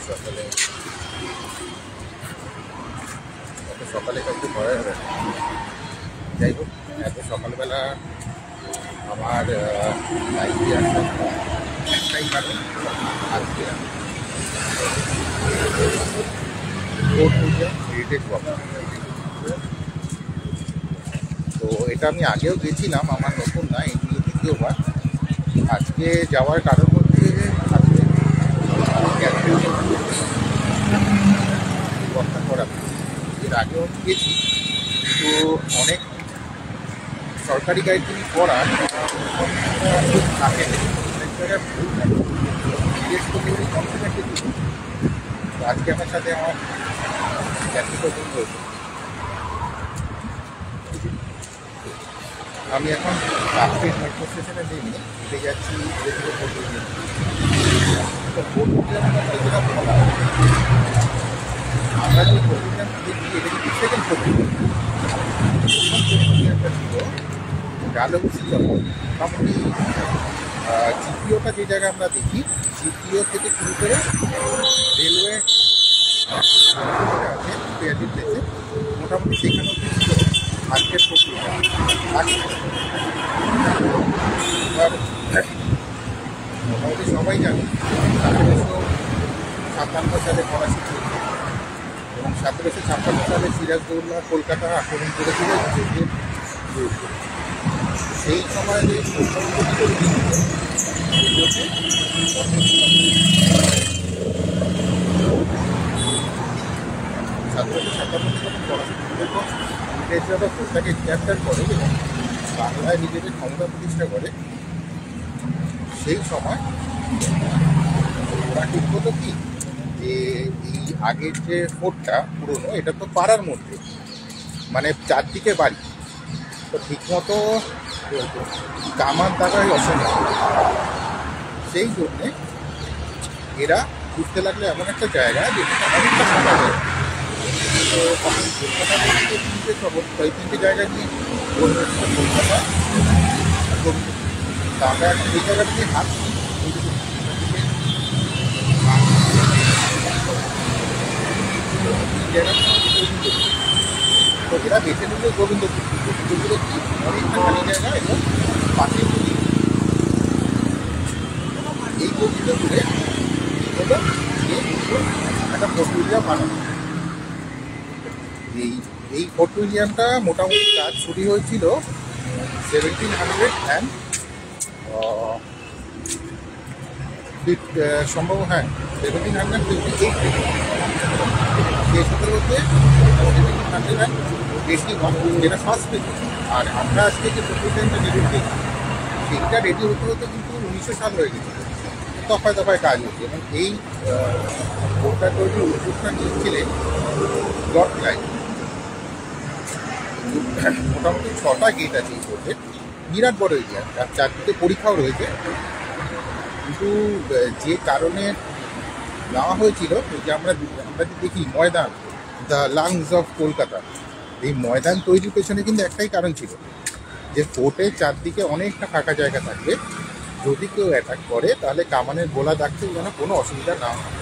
সকালে এত সকালে কাউকে করা যাবে না। যাই হোক, এত সকালবেলা আমার লাইফে আসার একটাই কারণ, আজকে আমি হেরিটেজ ওয়াক। তো এটা আমি আগেও গেছিলাম, আমার নতুন না, এগুলো দ্বিতীয়বার। আজকে যাওয়ার কারণ হচ্ছে আজকে ওয়াকটা করা। এর আগেও গেছি, কিন্তু অনেক সরকারি গাইডলাইন করা থাকে, অনেক জায়গায় ভুল থাকে, জিজ্ঞেস করতে গেলে কনফিডেন্টলি দিই। তো আজকে আমার সাথে আমার ব্যক্তিগত বন্ধু হয়েছে। আমি এখন রাত্রির মেট্রো স্টেশনে নেমে উঠে যাচ্ছি আমরা যে প্রোগ্রাম দেখি এটা কিন্তু সেকেন্ড প্রোগ্রাম ছিল ডালহৌসি যখন মোটামুটি জিপিওটা যে জায়গায় আমরা দেখি, জিপিও থেকে শুরু করে রেলওয়ে আছে পেয়ারি প্লেসে, মোটামুটি সেখানে ছিল আজকের প্রক্রিয়া। এবার মোটামুটি সবাই জানে 1757 সালে ফরাসি চলছে এবং 1756 সালে সিরাজদৌল্লা কলকাতা আক্রমণ করেছিল যুদ্ধের বিরুদ্ধে। সেই সময় যে ইংরেজরা কলকাতাকে ক্যাপ্চার করে এবং বাংলায় নিজেদের ক্ষমতা প্রতিষ্ঠা করে, সেই সময় ওরা ঠিক হতো কি যে এই আগের যে ফোর্টটা পুরনো, এটা তো পাড়ার মধ্যে, মানে চারদিকে বাড়ি, তো ঠিকমতো কামান দাগাই অসম্ভব। সেই জন্যে এরা বুঝতে লাগলো এমন একটা জায়গা যেখানে অনেকটা ফাঁকা যায়। তো তখন কলকাতা থেকে তিনটে খবর, ওই তিনটে জায়গা নিয়ে কলকাতা তা আমরা এখন এই জায়গা থেকে হাত তো এরা বেছে নিল গোবিন্দপুর। গোবিন্দপুরে কি অনেকটা খালি জায়গা এবং পাশে নদী। এই গোবিন্দপুরে হলো যে একটা ফোর্ট বানানো। এই ফোর্ট মিউজিয়ামটা মোটামুটি কাজ শুরু হয়েছিল 1700 সম্ভব, হ্যাঁ 1758 সেসবের মধ্যে 1700 যেটা ফার্স্ট পেজ। আর আমরা আজকে যে প্রোগ্রামটা রেডি করি সেইটা রেডি হতে হতে কিন্তু 1900 সাল হয়ে গেছে। দফায় দফায় কাজ হচ্ছে এবং এই ফোর্টটা তৈরির উদ্যোগটা নিয়েছিলেন লর্ড ক্লাইভ। মোটামুটি 6টা গেট আছে এই ফোর্টের, বিরাট বড় এরিয়া, আর চারদিকে পরীক্ষাও রয়েছে। কিন্তু যে কারণে নেওয়া হয়েছিল, যে আমরা যে দেখি ময়দান, দ্য লাংস অফ কলকাতা, এই ময়দান তৈরির পেছনে কিন্তু একটাই কারণ ছিল যে ফোর্টের চারদিকে অনেকটা ফাঁকা জায়গা থাকবে, যদি কেউ অ্যাটাক করে তাহলে কামানের গোলা দাগতে যেন কোনো অসুবিধা না হয়।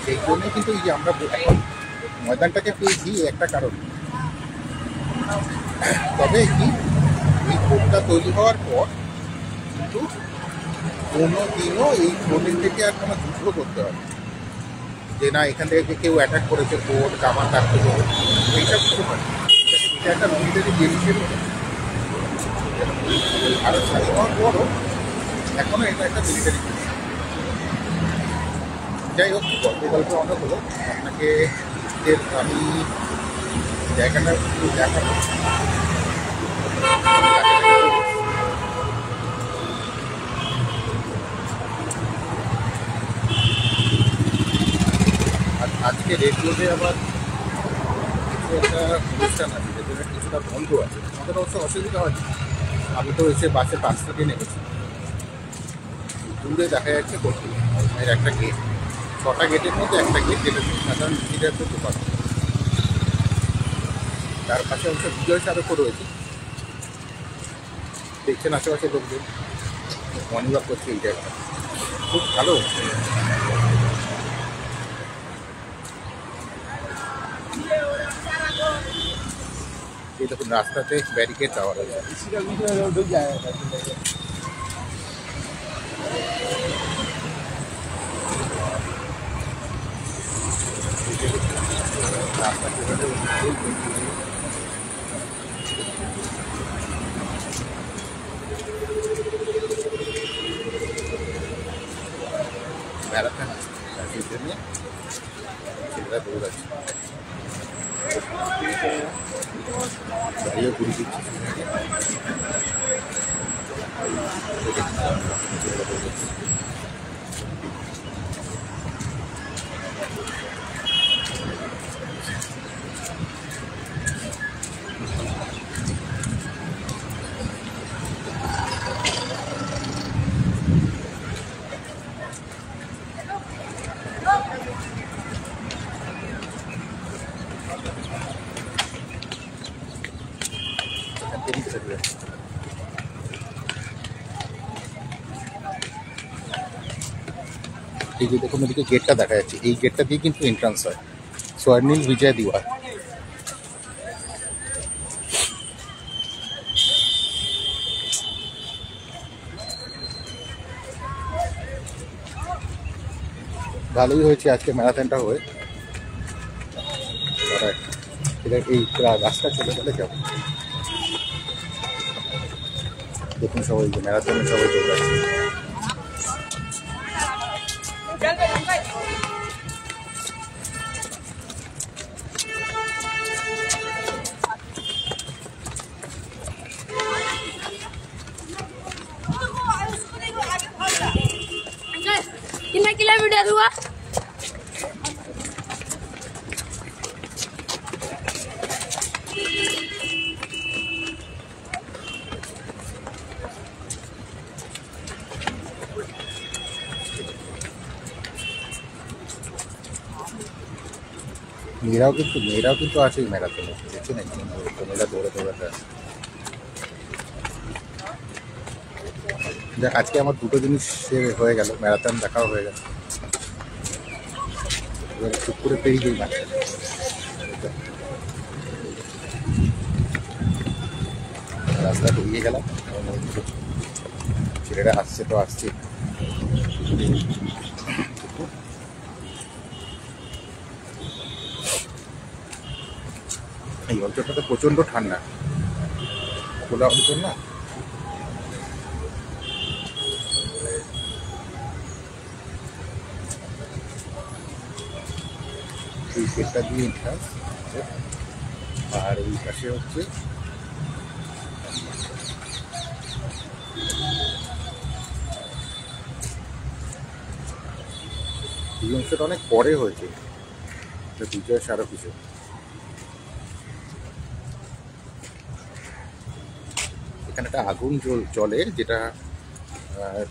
সেই জন্যে কিন্তু এই যে আমরা এখন ময়দানটাকে পেয়েছি একটা কারণ। তবে কি এই ফোর্টটা তৈরি হওয়ার পর কিন্তু কোনো দিনও এই ফোর্টের থেকে আর কোনো যুদ্ধ করতে হবে যে না এখান থেকে কেউ অ্যাটাক করেছে, ফোর্ট কামান রাখতে হবে, এইসব কিছু হয়। এটা একটা মিলিটারি গেম হিসেবে ভারত স্বাধীন হওয়ার পরও এখনও এটা একটা মিলিটারি গেম। যাই হোক, গল্প অনেক হলো, আপনাকে আমি জায়গাটা একটু দেখাবো। আজকে রেডিওতে আবার কিছু একটা অনুষ্ঠান আছে, যেটা কিছুটা বন্ধ আছে, আমাদের অবশ্য অসুবিধা হয়নি। আমি তো এসে বাসে 5 থেকে নেমেছি। দূরে দেখা যাচ্ছে এর একটা গেট, 6টা গেটের মধ্যে একটা গেট, যেটা সাধারণ ভিজিটারদের দোকান। তার পাশে অবশ্য বিজয় স্মারকও রয়েছে। দেখছেন আশেপাশে লোকজন মর্নিং ওয়াক করছে এই জায়গাটা, খুব ভালো হচ্ছে। এই দেখুন রাস্তাতে ব্যারিকেড দেওয়া রয়েছে। রাস্তা কিভাবে ম্যারাথন সেই জন্য ছেলেরা দৌড়াচ্ছে, গাড়িও ঘুরে দিচ্ছে। এই যে দেখুন ওদিকে গেটটা দেখা যাচ্ছে, এই গেটটা দিয়ে কিন্তু এন্ট্রান্স হয় স্বর্ণিল বিজয় দিওয়ার। ভালোই হয়েছে আজকে ম্যারাথনটা হয়ে, এই রাস্তা চলে গেলে যাবো। দেখুন সবাই যে ম্যারাথনে সবাই দৌড়াচ্ছে। कितना किलोमीटर हुआ? মেয়েরাও কিন্তু আছে এই ম্যারাথনে, দেখছি না মেয়েরা দৌড়ে দৌড়াতে আছে। দেখ আজকে আমার দুটো জিনিস হয়ে গেল, ম্যারাথন দেখাও হয়ে গেল। এবার চুপ করে পেরিয়ে যাই না, রাস্তা পেরিয়ে গেলাম। ছেলেরা আসছে তো আসছে। এই অঞ্চলটাতে প্রচণ্ড ঠান্ডা, খোলা অঞ্চল না। এই গেটটা দিয়ে এন্ট্রান্স, আর এই পাশে হচ্ছে এই অংশটা অনেক পরে হয়েছে, বিজয় সারা কিছু। এখানে একটা আগুন চলে যেটা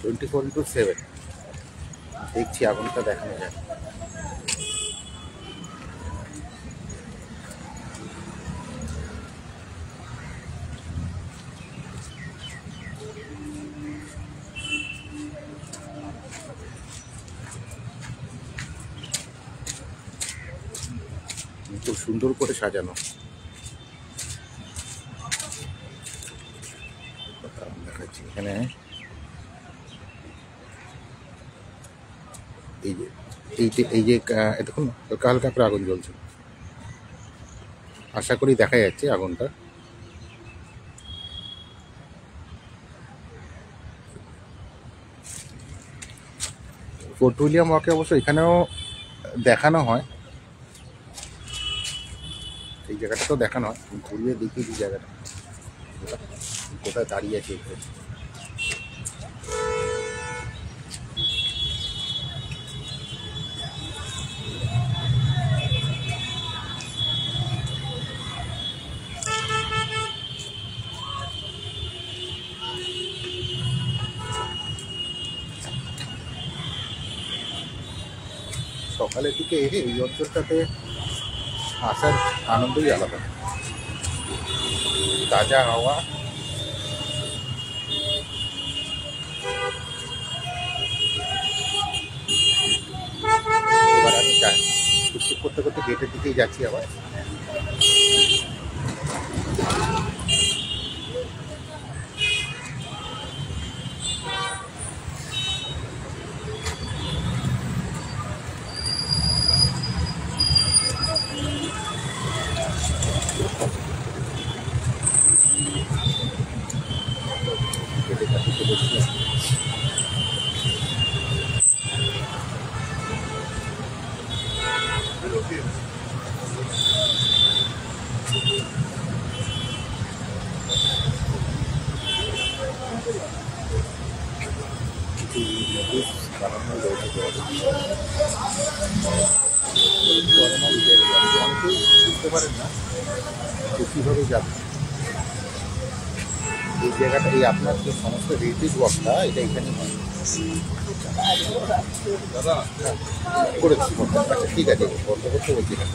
24/7 দেখছি, আগুনটা দেখানো যায়। খুব সুন্দর করে সাজানো, দেখাচ্ছি এখানে। এই যে দেখুন হালকা হালকা করে আগুন জ্বলছে, আশা করি দেখা যাচ্ছে আগুনটা। ফোর্ট উইলিয়াম ওয়াকে অবশ্য এখানেও দেখানো হয়, এই জায়গাটাতেও দেখানো হয়। ঘুরিয়ে দেখিয়ে দিই জায়গাটা কোথায় দাঁড়িয়ে আছে। সকালের দিকে এই অঞ্চলটাতে আসার আনন্দই আলাদা, তাজা হাওয়া, এবার আমি যাই, টুকটুক করতে করতে গেটের দিকেই যাচ্ছি আবার। গেটের কাছে চলে এসেছি। বানানো রয়েছে অনেকেই বুঝতে পারেন না যে কীভাবে যাবে এই জায়গাটা। এই আপনার যে সমস্ত রিলিজ ওয়ার্কটা এটা এখানে হয়। দাদা করেছি, আচ্ছা ঠিক আছে, বন্ধ করতে বলছি না।